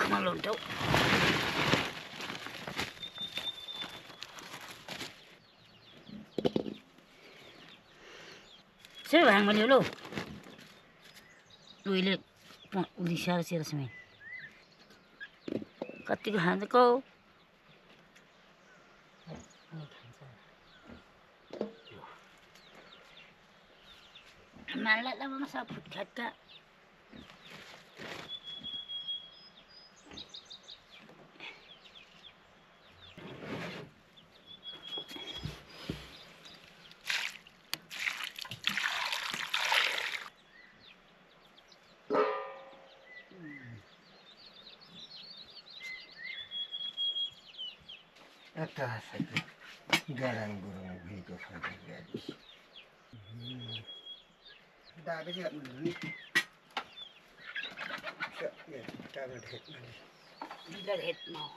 Kamalu tau. Saya bang beli lo. Lu ile uli syar syar semai. Ketika hantu kau. Malah lah masa putih kak. Atas itu garang burung begitu saja gadis. Dah ada juga ni. Ya, dah ada het nanti. Bila het mau.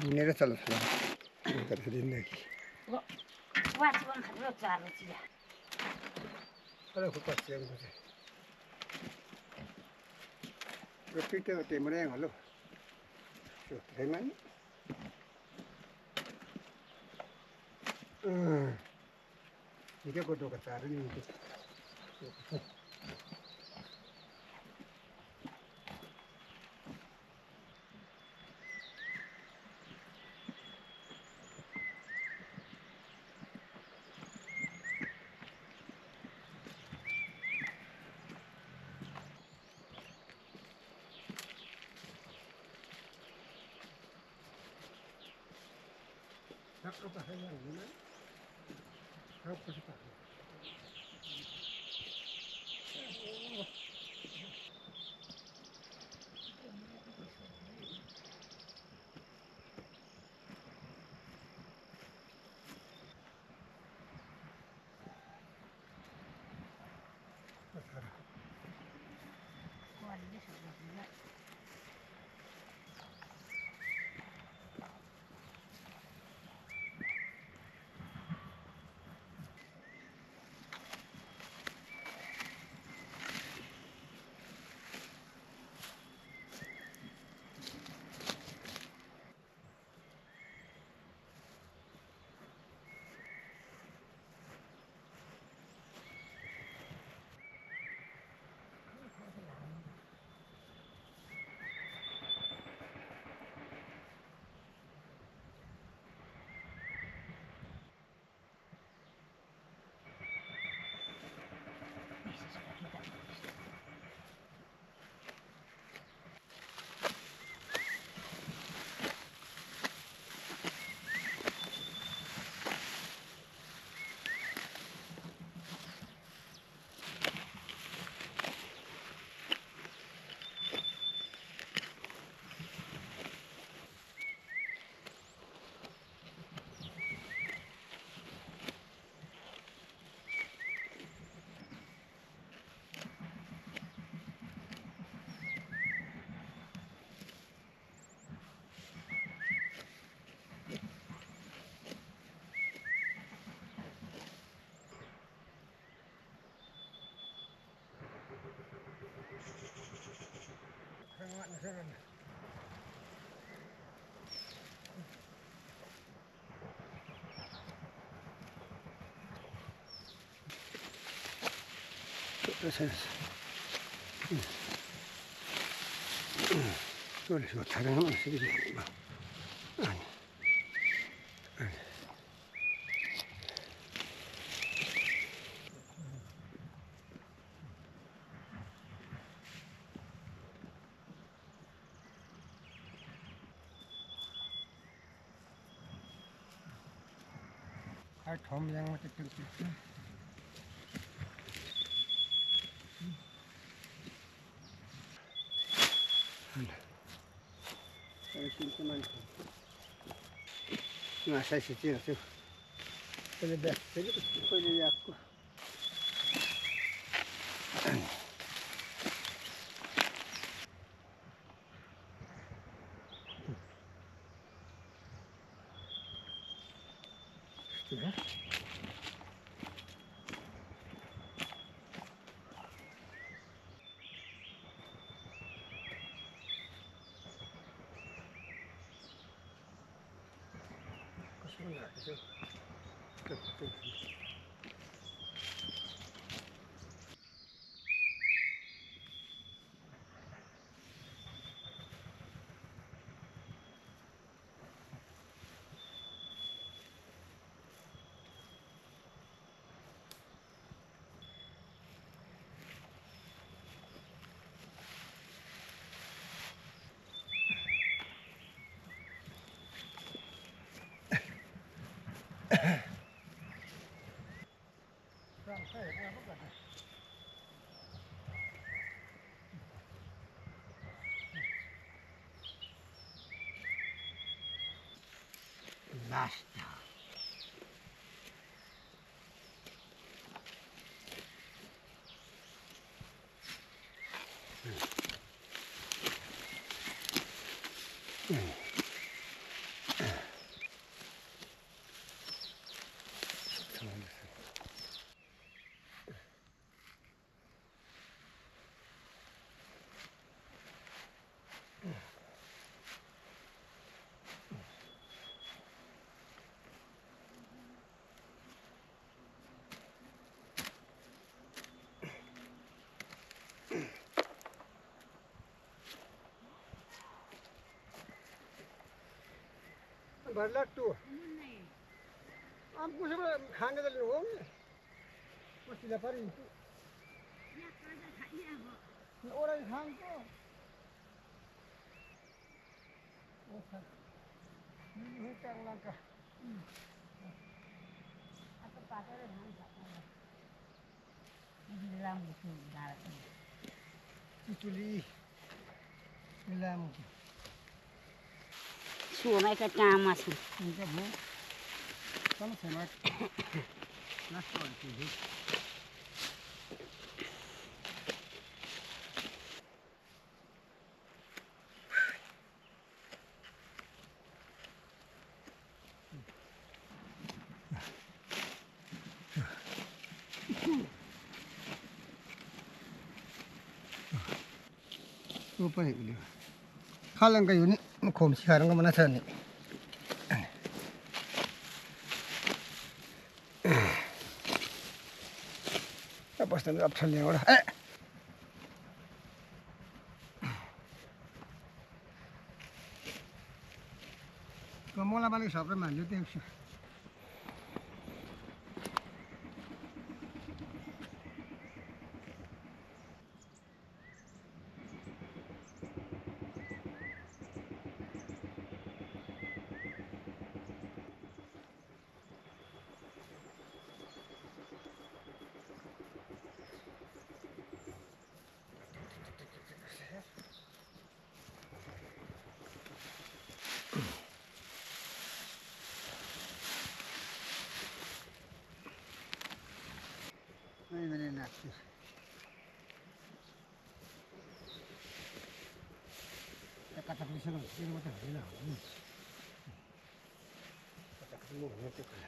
Ini dah salah salah. Kita sedih lagi. Wah, cuma kerja cara dia. Kalau aku pasti yang boleh. Kita tema yang lalu. So, teman. Ini aku dua kata ini. Apa bahasa yang mana? Apa bahasa? Terus, boleh buat sarang mana sedikit. Thom yang macam tu. Saya simpan. Nah, saya sih tu. पहिले bash फेरि पहिले यादको last भर लट्टू आम कुछ खाने तो हो कुछ पर ओरेंज खान को Lanka Atau pakai dengan apa? Ini dalam itu darat. चुली मिलाम Sungai ke camas. इनका वो कम से मत नष्ट हो चुकी ऊपर ही बोलियो खालंग का यूनी मुखोम सिखारंग का मना सर नहीं अब बस तब चल जाएगा ना कमोला वाले शॉप में मान लेते हैं नहीं मैंने नाची kata bisa dong, ini macam ni lah. Kata ketemu ni tu kan.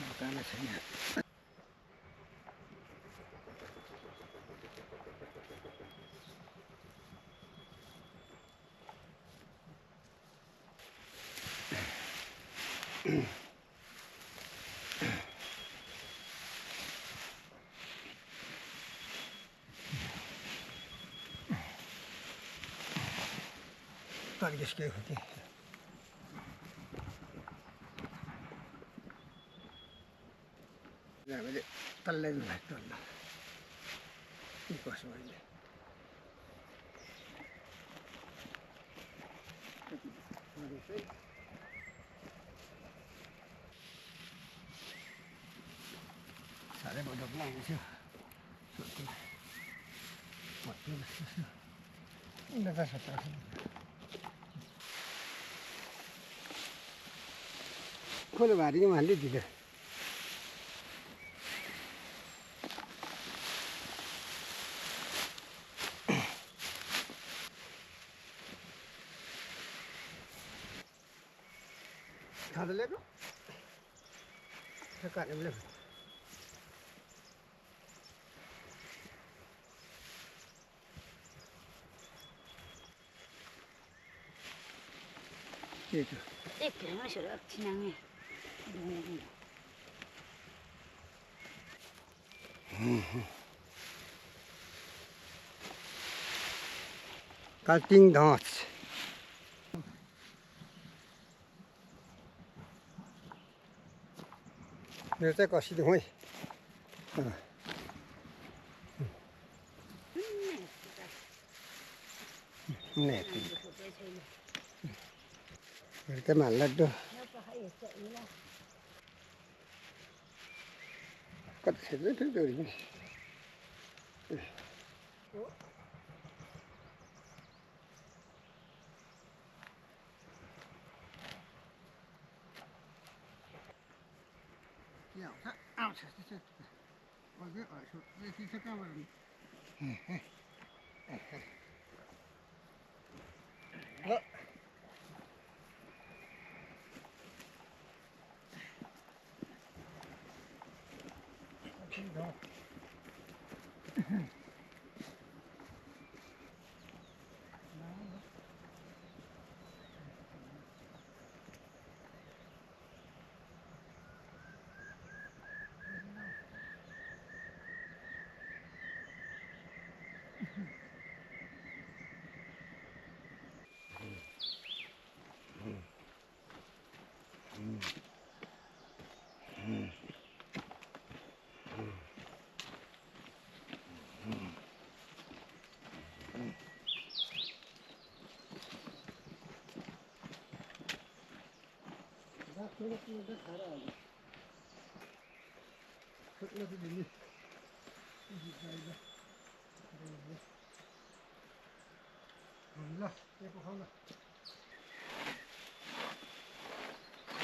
Makanan saya. Kali keski hoki. Ya, jadi telan lah telan. Ikut semua. Saya bodoh pulang sih. Suatu. Waktu sih. Ini dah satu. खोलो भारी मान्दै दिँदा खाँदा ल्याएको काट्ने बेला त्यही त Ekranı şöyle çinanı. काल्टिङ धस मेरो चाहिँ कसिदिउँ है Cái màn lật đó cắt hết rất rồi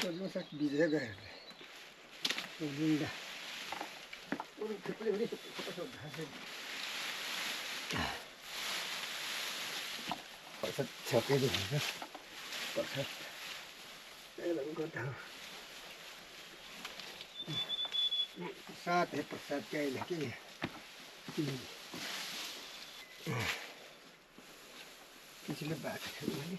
Nó sẽ bị thế này. Nhìn đây. Ôi, thực lên đi. Phải thật chọc cái gì nữa. Phải thật. Đây là con thằng. Sát hết sát cây này cái. Cái chỉ là bạc thôi đi.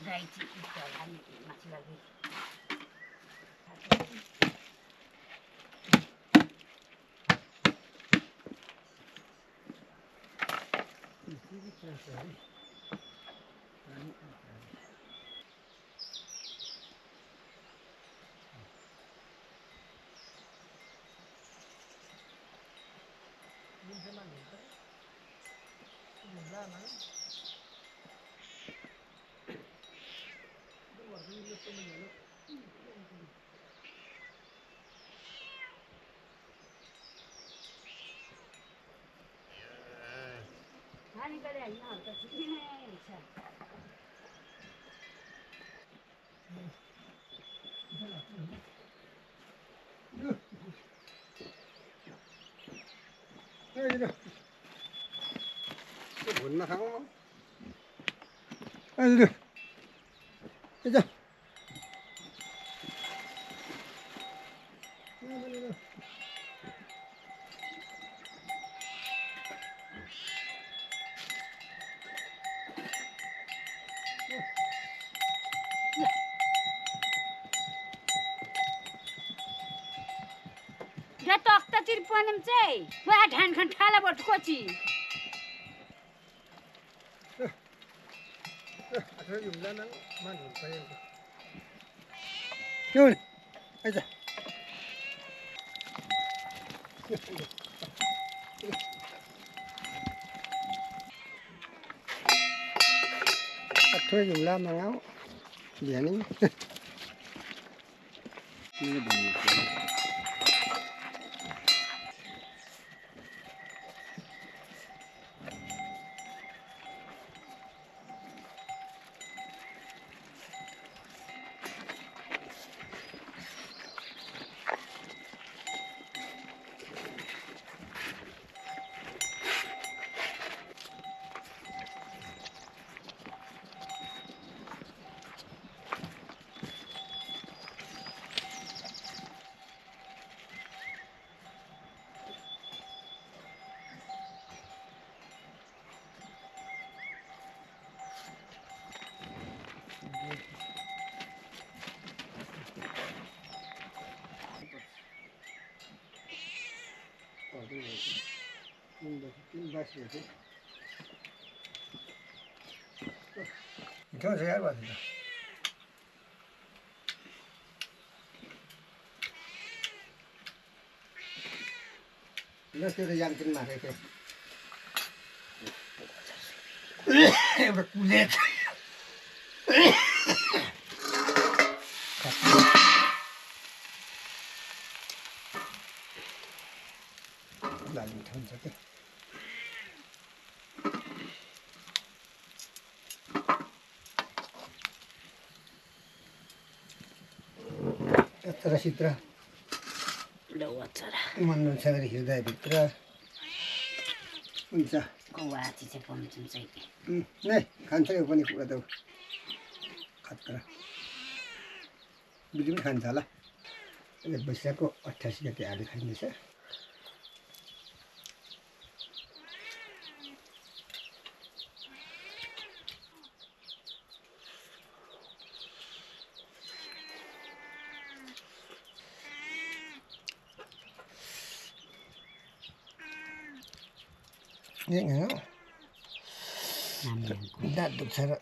Zaiti ikalani masih lagi. Hani kada ini harus sini bisa. Buồn mà không? Anh được. Bây giờ. Ya tokta tirpanam चाहिँ वा ढान खन ठाला बट कोची Thôi dùng ra nắng mang hồn phải em. Thôi. Bây giờ. thôi dùng la mà áo biển đi như là biển Cho rẻ vào thì nó chưa ra trên mặt đây kìa em được culet làm thân cho cái Tercitra manusia hidup itu हुन्छ कौवाची चाहिँ पम्चुम चाहिँ नै खान्छ यो पनि कुरा त खतरा बिजुली खान्छ होला वैशाखको 28 गते आलु खाइन्छ Ini enggak. Dah duk cara.